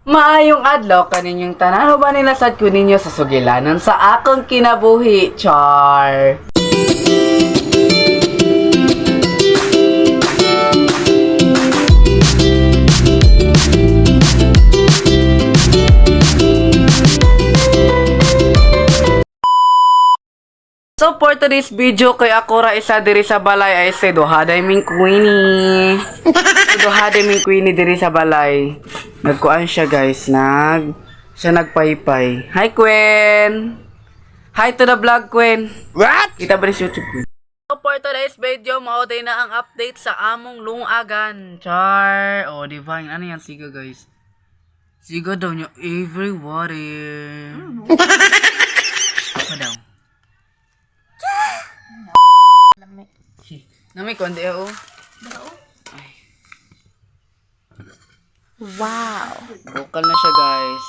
Maayong adlaw kaninyong tanan ba nila sad ko ninyo sa sugilanon sa akong kinabuhi, char. So for today's video kay ako ra isa diri sa balay ay si Duhaday Ming Queenie. Si Duhaday Ming Queenie diri sa balay. Nagkuan siya guys, siya nagpaypay. Hi Queen. Hi to the vlog Queen. What? Kita ba ni sa YouTube Queen? So for today's video, mauday na ang update sa among lungagan. Char. Oh, divine. Ano yan siga guys? Siga daw niya every water. Apa daw? Nami konti oh. Ay. Wow. Bukal na siya guys.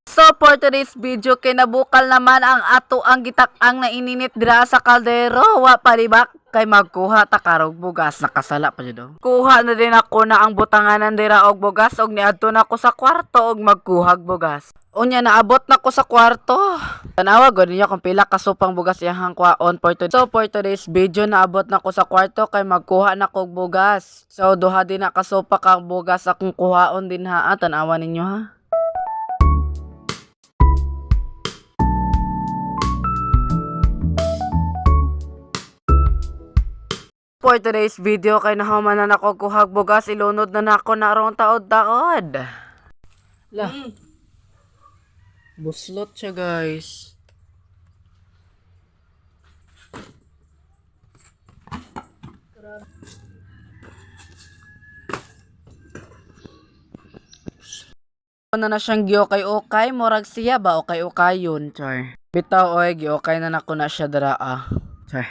So for today's video, kinabukal naman ang ato ang gitak-ang na ininit dira sa kaldero. Wa palibak kay magkuha ta karog bugas, nakasala pa jud daw. Kuha na din ako na ang butanganan dira og bugas og niadto na ako sa kwarto og magkuhag bugas. Unya naabot na ko sa kwarto. Tanawa gud niya kung pila ka supang bugas iyang kwaon for today. So for today's video naabot na ko sa kwarto kay magkuha na ko og bugas. So duha din na ka sopa ka bugas akong kuhaon din ha. Tanawa ninyo ha. For today's video kay nahuman na nako kuhag bugas, ilunod na nako na arong taod-taod. Lah. Buslot siya guys. Na siyang giokay-okay, murag siya ba okay-ukayon, char. Bitaw oy, giokay na nako na siya dara char.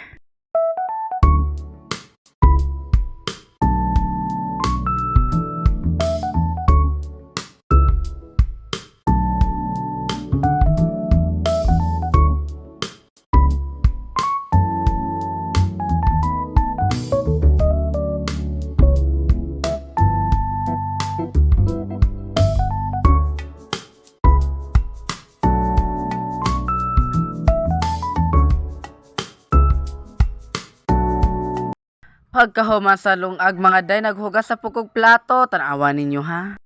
Pagkahuman sa lungag mga day, naghugas sa pukog plato, tanawa ninyo ha.